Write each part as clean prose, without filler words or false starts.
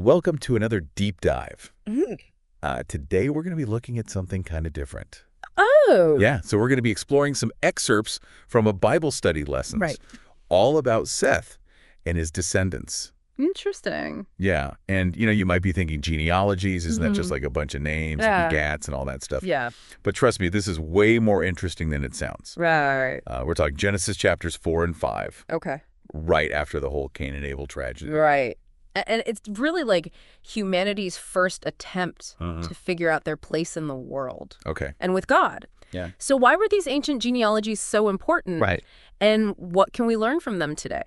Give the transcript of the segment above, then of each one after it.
Welcome to another deep dive. Mhm. Today we're going to be looking at something kind of different. Oh. Yeah, so we're going to be exploring some excerpts from a Bible study lessons, Right. all about Seth and his descendants. Interesting. Yeah, and you might be thinking genealogies, isn't that just like a bunch of names, Yeah. begats, and all that stuff? Yeah. But trust me, this is way more interesting than it sounds. Right. We're talking Genesis chapters 4 and 5, Okay. right after the whole Cain and Abel tragedy. Right. And it's really like humanity's first attempt to figure out their place in the world. Okay. And with God. Yeah. So why were these ancient genealogies so important? Right. And what can we learn from them today?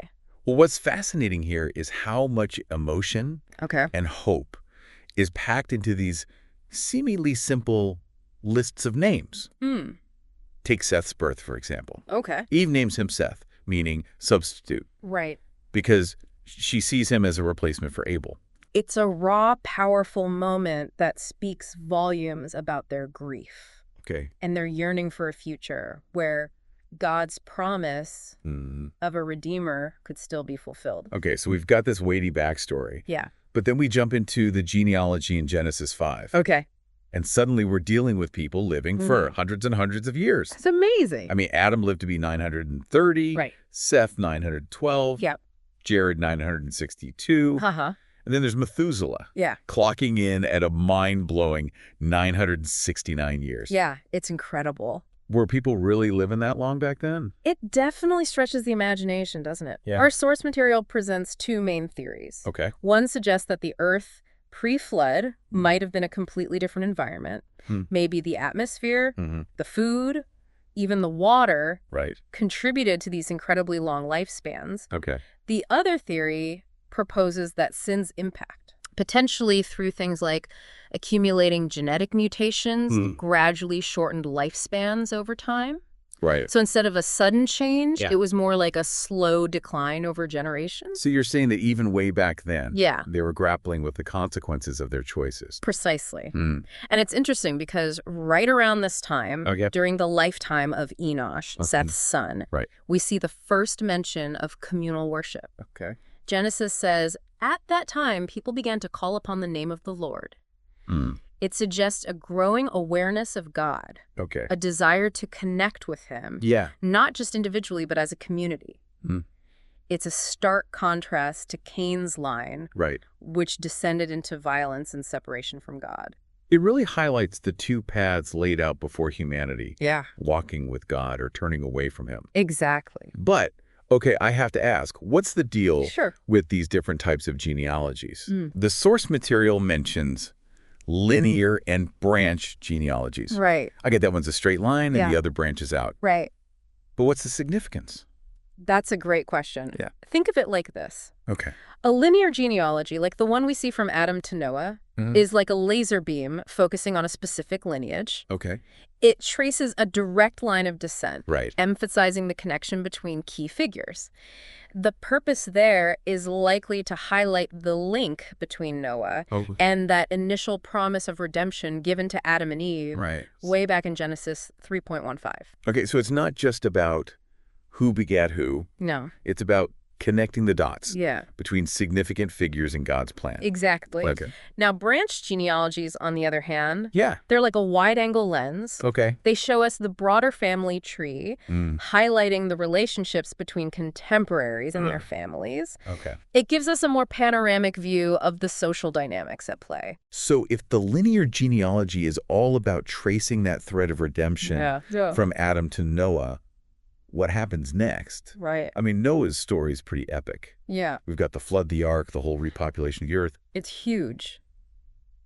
Well, what's fascinating here is how much emotion Okay. and hope is packed into these seemingly simple lists of names. Take Seth's birth, for example. Okay. Eve names him Seth, meaning substitute, Right. because she sees him as a replacement for Abel. It's a raw, powerful moment that speaks volumes about their grief Okay. and their yearning for a future where God's promise of a redeemer could still be fulfilled. Okay, so we've got this weighty backstory. Yeah. But then we jump into the genealogy in Genesis 5. Okay. And suddenly we're dealing with people living for hundreds and hundreds of years. It's amazing. I mean, Adam lived to be 930. Right. Seth, 912. Yep. Jared, 962. Uh-huh. And then there's Methuselah, Yeah. clocking in at a mind-blowing 969 years. Yeah, it's incredible. Were people really living that long back then? It definitely stretches the imagination, doesn't it? Yeah. Our source material presents two main theories. Okay. One suggests that the Earth pre-flood might have been a completely different environment. Maybe the atmosphere, the food, even the water Right. contributed to these incredibly long lifespans. Okay. The other theory proposes that sin's impact, potentially through things like accumulating genetic mutations, gradually shortened lifespans over time. Right. So instead of a sudden change, Yeah. it was more like a slow decline over generations. So you're saying that even way back then, Yeah. they were grappling with the consequences of their choices. Precisely. And it's interesting because right around this time, Okay. during the lifetime of Enoch, Seth's son, Right. we see the first mention of communal worship. Okay. Genesis says, at that time, people began to call upon the name of the Lord. It suggests a growing awareness of God, Okay. a desire to connect with him, Yeah. not just individually, but as a community. It's a stark contrast to Cain's line, Right. which descended into violence and separation from God. It really highlights the two paths laid out before humanity, Yeah. walking with God or turning away from him. Exactly. But, okay, I have to ask, what's the deal Sure. with these different types of genealogies? The source material mentions linear and branch genealogies. Right. I get that one's a straight line and Yeah. the other branches out. Right. But what's the significance? That's a great question. Yeah. Think of it like this. Okay. A linear genealogy, like the one we see from Adam to Noah, is like a laser beam focusing on a specific lineage. Okay. It traces a direct line of descent, Right. emphasizing the connection between key figures. The purpose there is likely to highlight the link between Noah and that initial promise of redemption given to Adam and Eve Right. way back in Genesis 3.15. Okay, so it's not just about who begat who. No. It's about connecting the dots Yeah. between significant figures in God's plan. Exactly. Okay. Now, branch genealogies, on the other hand, Yeah. they're like a wide-angle lens. Okay. They show us the broader family tree, highlighting the relationships between contemporaries and their families. Okay. It gives us a more panoramic view of the social dynamics at play. So if the linear genealogy is all about tracing that thread of redemption from Adam to Noah, what happens next? Right. I mean, Noah's story is pretty epic. Yeah. We've got the flood, the ark, the whole repopulation of the earth. It's huge.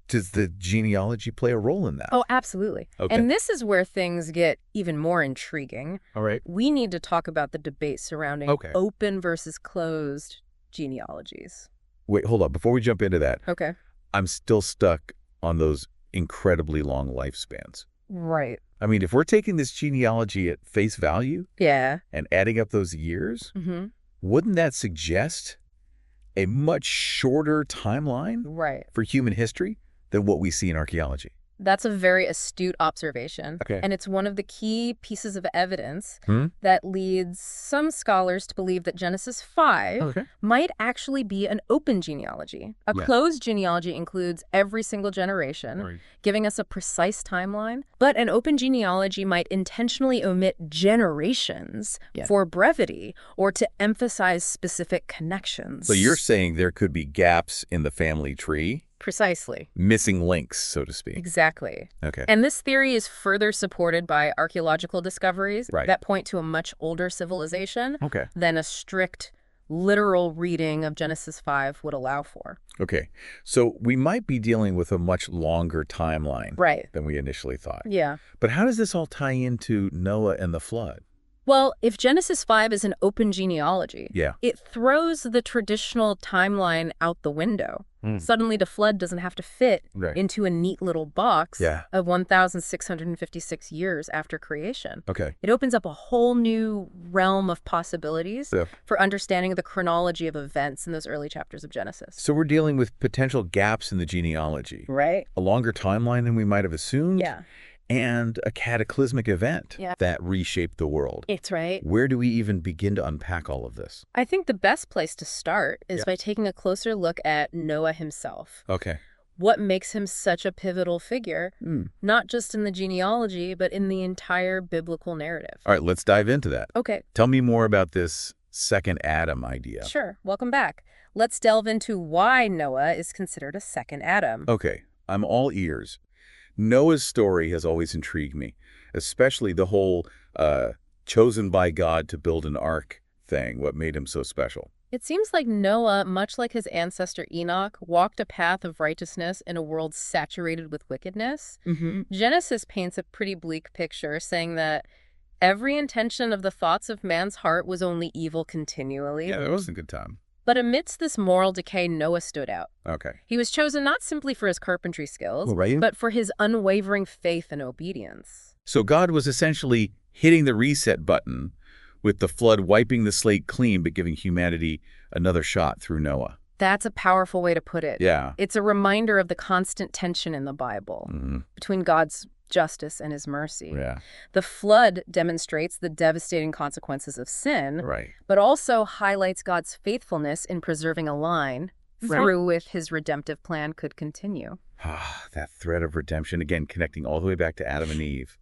Does the genealogy play a role in that? Oh, absolutely. Okay. And this is where things get even more intriguing. All right. We need to talk about the debate surrounding open versus closed genealogies. Wait, hold on. Before we jump into that, Okay. I'm still stuck on those incredibly long lifespans. Right. I mean, if we're taking this genealogy at face value Yeah. and adding up those years, wouldn't that suggest a much shorter timeline Right. for human history than what we see in archaeology? That's a very astute observation. Okay. And it's one of the key pieces of evidence that leads some scholars to believe that Genesis 5 might actually be an open genealogy. A closed genealogy includes every single generation, giving us a precise timeline. But an open genealogy might intentionally omit generations for brevity or to emphasize specific connections. So you're saying there could be gaps in the family tree? Precisely. Missing links, so to speak. Exactly. Okay. And this theory is further supported by archaeological discoveries that point to a much older civilization than a strict, literal reading of Genesis 5 would allow for. Okay. So we might be dealing with a much longer timeline than we initially thought. Yeah. But how does this all tie into Noah and the flood? Well, if Genesis 5 is an open genealogy, it throws the traditional timeline out the window. Suddenly, the flood doesn't have to fit into a neat little box of 1,656 years after creation. It opens up a whole new realm of possibilities for understanding the chronology of events in those early chapters of Genesis. So we're dealing with potential gaps in the genealogy. Right. A longer timeline than we might have assumed. Yeah. And a cataclysmic event that reshaped the world. It's right. Where do we even begin to unpack all of this? I think the best place to start is by taking a closer look at Noah himself. Okay. What makes him such a pivotal figure, not just in the genealogy, but in the entire biblical narrative? All right, let's dive into that. Okay. Tell me more about this second Adam idea. Sure. Welcome back. Let's delve into why Noah is considered a second Adam. Okay. I'm all ears. Noah's story has always intrigued me, especially the whole chosen by God to build an ark thing, what made him so special. It seems like Noah, much like his ancestor Enoch, walked a path of righteousness in a world saturated with wickedness. Genesis paints a pretty bleak picture, saying that every intention of the thoughts of man's heart was only evil continually. Yeah, that wasn't a good time. But amidst this moral decay, Noah stood out. Okay. He was chosen not simply for his carpentry skills, but for his unwavering faith and obedience. So God was essentially hitting the reset button with the flood wiping the slate clean but giving humanity another shot through Noah. That's a powerful way to put it. Yeah. It's a reminder of the constant tension in the Bible between God's justice and his mercy. Yeah. The flood demonstrates the devastating consequences of sin, but also highlights God's faithfulness in preserving a line through which his redemptive plan could continue. That thread of redemption, again, connecting all the way back to Adam and Eve.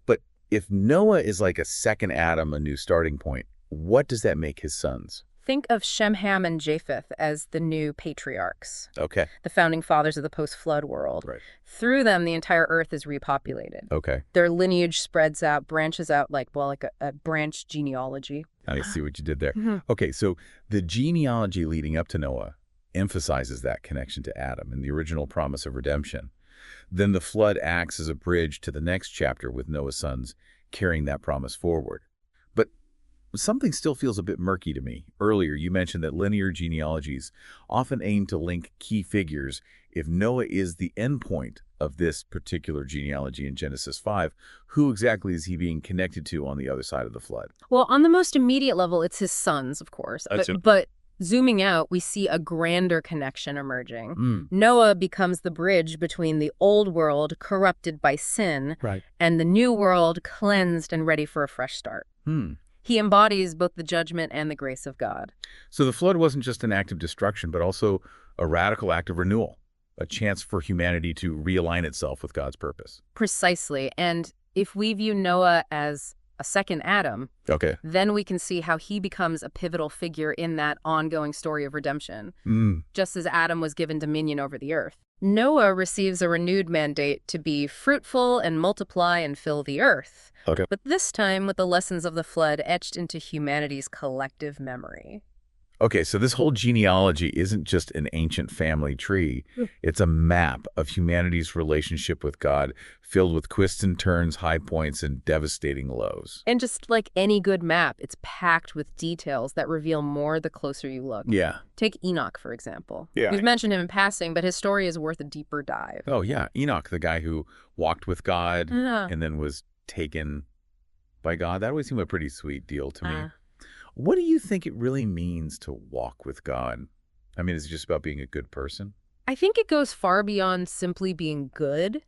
But if Noah is like a second Adam, a new starting point, what does that make his sons? Think of Shem, Ham, and Japheth as the new patriarchs. Okay. The founding fathers of the post-flood world. Through them, the entire earth is repopulated. Okay. Their lineage spreads out, branches out like a branch genealogy. I see what you did there. Okay, so the genealogy leading up to Noah emphasizes that connection to Adam and the original promise of redemption. Then the flood acts as a bridge to the next chapter with Noah's sons carrying that promise forward. Something still feels a bit murky to me. Earlier, you mentioned that linear genealogies often aim to link key figures. If Noah is the endpoint of this particular genealogy in Genesis 5, who exactly is he being connected to on the other side of the flood? Well, on the most immediate level, it's his sons, of course. But zooming out, we see a grander connection emerging. Noah becomes the bridge between the old world corrupted by sin and the new world cleansed and ready for a fresh start. He embodies both the judgment and the grace of God. So the flood wasn't just an act of destruction, but also a radical act of renewal, a chance for humanity to realign itself with God's purpose. Precisely. And if we view Noah as a second Adam, then we can see how he becomes a pivotal figure in that ongoing story of redemption, just as Adam was given dominion over the earth. Noah receives a renewed mandate to be fruitful and multiply and fill the earth, but this time with the lessons of the flood etched into humanity's collective memory. Okay, so this whole genealogy isn't just an ancient family tree. It's a map of humanity's relationship with God, filled with twists and turns, high points, and devastating lows. And just like any good map, it's packed with details that reveal more the closer you look. Yeah. Take Enoch, for example. We've mentioned him in passing, but his story is worth a deeper dive. Oh, yeah. Enoch, the guy who walked with God and then was taken by God. That always seemed a pretty sweet deal to me. What do you think it really means to walk with God? Is it just about being a good person? I think it goes far beyond simply being good.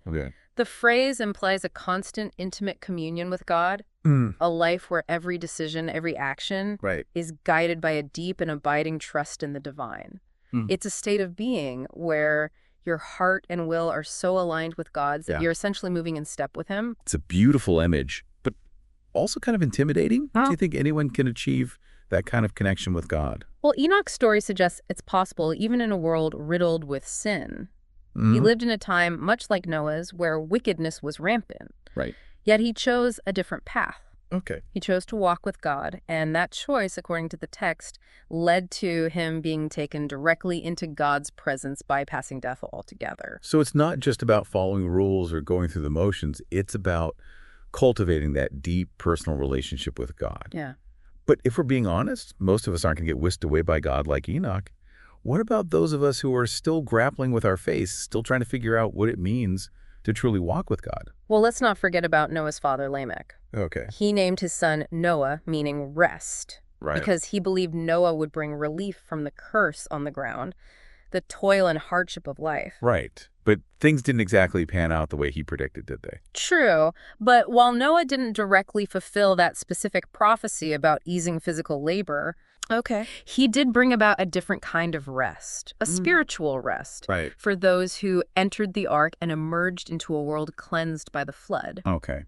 The phrase implies a constant, intimate communion with God, a life where every decision, every action Right. is guided by a deep and abiding trust in the divine. It's a state of being where your heart and will are so aligned with God's that you're essentially moving in step with him. It's a beautiful image, but also kind of intimidating. Do you think anyone can achieve that kind of connection with God? Well, Enoch's story suggests it's possible even in a world riddled with sin. He lived in a time, much like Noah's, where wickedness was rampant. Right. Yet he chose a different path. Okay. He chose to walk with God, and that choice, according to the text, led to him being taken directly into God's presence, bypassing death altogether. So it's not just about following rules or going through the motions. It's about cultivating that deep personal relationship with God. Yeah. But if we're being honest, most of us aren't going to get whisked away by God like Enoch. What about those of us who are still grappling with our faith, still trying to figure out what it means to truly walk with God? Well, let's not forget about Noah's father, Lamech. Okay. He named his son Noah, meaning rest, because he believed Noah would bring relief from the curse on the ground, the toil and hardship of life. Right. But things didn't exactly pan out the way he predicted, did they? True, but while Noah didn't directly fulfill that specific prophecy about easing physical labor, he did bring about a different kind of rest, a spiritual rest, for those who entered the ark and emerged into a world cleansed by the flood. Okay.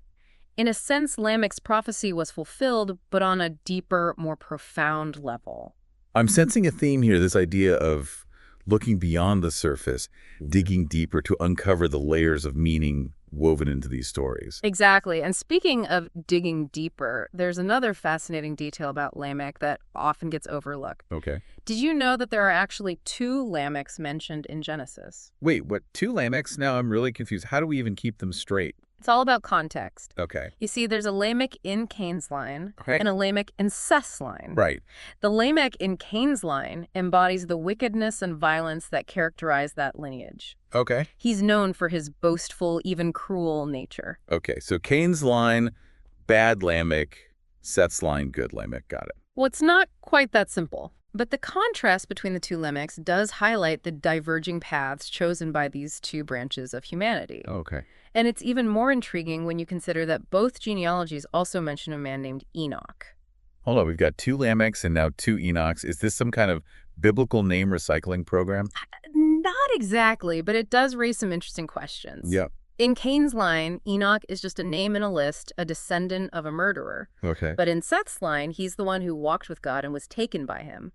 In a sense, Lamech's prophecy was fulfilled, but on a deeper, more profound level. I'm sensing a theme here, this idea of looking beyond the surface, digging deeper to uncover the layers of meaning woven into these stories. Exactly. And speaking of digging deeper, there's another fascinating detail about Lamech that often gets overlooked. Okay. Did you know that there are actually 2 Lamechs mentioned in Genesis? Wait, what? 2 Lamechs? Now I'm really confused. How do we even keep them straight? It's all about context. Okay. You see, there's a Lamech in Cain's line and a Lamech in Seth's line. Right. The Lamech in Cain's line embodies the wickedness and violence that characterize that lineage. Okay. He's known for his boastful, even cruel nature. Okay, so Cain's line, bad Lamech, Seth's line, good Lamech. Got it. Well, it's not quite that simple. But the contrast between the 2 Lamechs does highlight the diverging paths chosen by these 2 branches of humanity. Okay. And it's even more intriguing when you consider that both genealogies also mention a man named Enoch. Hold on, we've got 2 Lamechs and now 2 Enochs. Is this some kind of biblical name recycling program? Not exactly, but it does raise some interesting questions. Yeah. In Cain's line, Enoch is just a name in a list, a descendant of a murderer. Okay. But in Seth's line, he's the one who walked with God and was taken by him.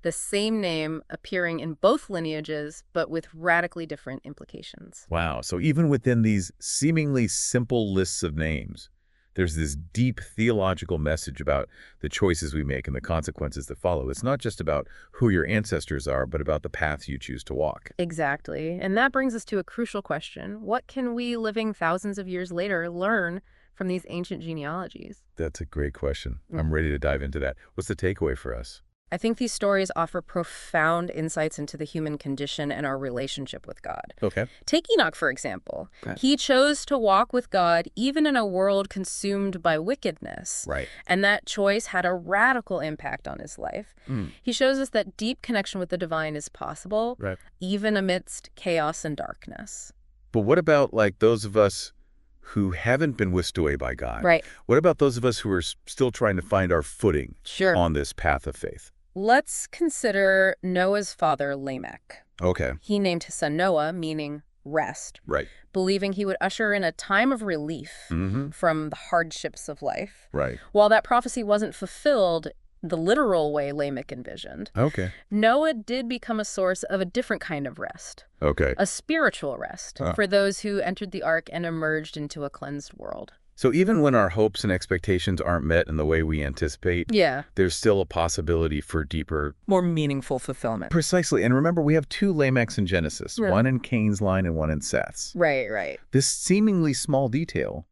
The same name appearing in both lineages, but with radically different implications. Wow. So even within these seemingly simple lists of names, there's this deep theological message about the choices we make and the consequences that follow. It's not just about who your ancestors are, but about the paths you choose to walk. Exactly. And that brings us to a crucial question. What can we, living thousands of years later, learn from these ancient genealogies? That's a great question. I'm ready to dive into that. What's the takeaway for us? I think these stories offer profound insights into the human condition and our relationship with God. Okay. Take Enoch, for example. He chose to walk with God even in a world consumed by wickedness. Right. And that choice had a radical impact on his life. He shows us that deep connection with the divine is possible, even amidst chaos and darkness. But what about like those of us who haven't been whisked away by God? Right. What about those of us who are still trying to find our footing on this path of faith? Let's consider Noah's father, Lamech. Okay. He named his son Noah, meaning rest, Right. believing he would usher in a time of relief from the hardships of life. Right. While that prophecy wasn't fulfilled the literal way Lamech envisioned, Okay. Noah did become a source of a different kind of rest, Okay. a spiritual rest for those who entered the ark and emerged into a cleansed world. So even when our hopes and expectations aren't met in the way we anticipate, there's still a possibility for deeper, more meaningful fulfillment. Precisely. And remember, we have 2 Lamechs in Genesis, one in Cain's line and one in Seth's. Right. This seemingly small detail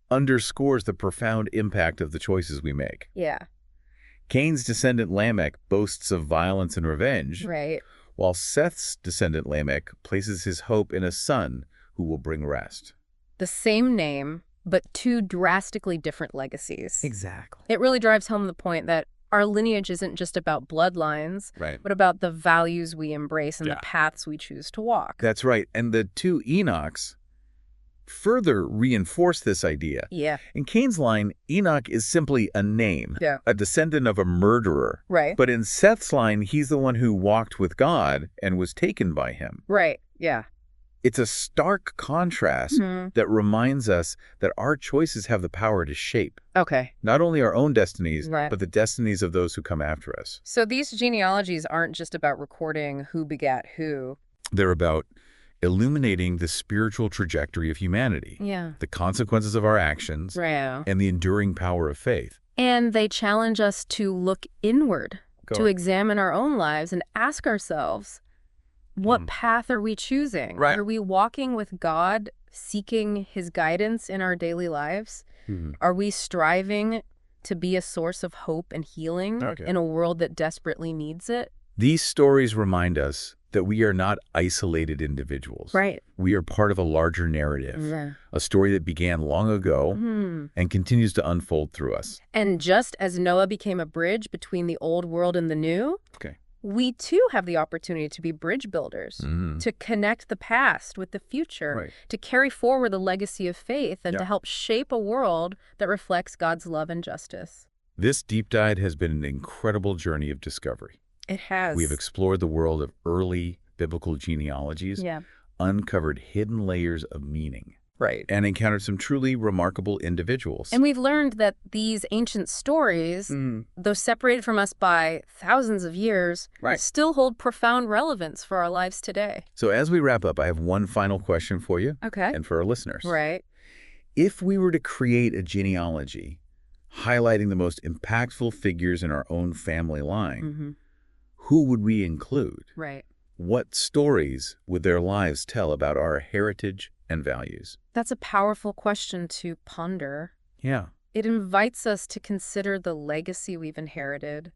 underscores the profound impact of the choices we make. Yeah. Cain's descendant Lamech boasts of violence and revenge, while Seth's descendant Lamech places his hope in a son who will bring rest. The same name, but 2 drastically different legacies. Exactly. It really drives home the point that our lineage isn't just about bloodlines, but about the values we embrace and the paths we choose to walk. That's right. And the 2 Enochs, further reinforce this idea. Yeah. In Cain's line, Enoch is simply a name, a descendant of a murderer. Right. But in Seth's line, he's the one who walked with God and was taken by him. Right. Yeah. It's a stark contrast that reminds us that our choices have the power to shape not only our own destinies, but the destinies of those who come after us. So these genealogies aren't just about recording who begat who. They're about illuminating the spiritual trajectory of humanity, the consequences of our actions, and the enduring power of faith. And they challenge us to look inward, to examine our own lives and ask ourselves, what path are we choosing? Right. Are we walking with God, seeking his guidance in our daily lives? Are we striving to be a source of hope and healing in a world that desperately needs it? These stories remind us that we are not isolated individuals. Right. We are part of a larger narrative, a story that began long ago and continues to unfold through us. And just as Noah became a bridge between the old world and the new, we too have the opportunity to be bridge builders, to connect the past with the future, to carry forward the legacy of faith, and to help shape a world that reflects God's love and justice. This deep dive has been an incredible journey of discovery. It has. We've explored the world of early biblical genealogies, uncovered hidden layers of meaning, and encountered some truly remarkable individuals. And we've learned that these ancient stories, though separated from us by thousands of years, still hold profound relevance for our lives today. So as we wrap up, I have one final question for you and for our listeners. If we were to create a genealogy highlighting the most impactful figures in our own family line, who would we include? What stories would their lives tell about our heritage and values? That's a powerful question to ponder. Yeah. It invites us to consider the legacy we've inherited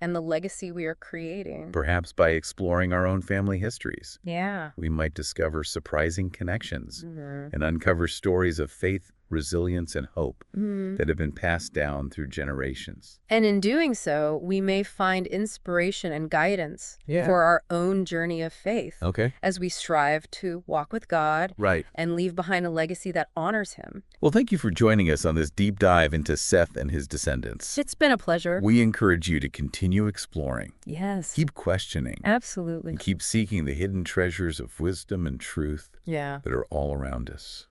and the legacy we are creating. Perhaps by exploring our own family histories, Yeah. we might discover surprising connections and uncover stories of faith, resilience, and hope that have been passed down through generations. And in doing so, we may find inspiration and guidance for our own journey of faith as we strive to walk with God and leave behind a legacy that honors him. Well, thank you for joining us on this deep dive into Seth and his descendants. It's been a pleasure. We encourage you to continue exploring. Yes. Keep questioning. Absolutely. And keep seeking the hidden treasures of wisdom and truth that are all around us.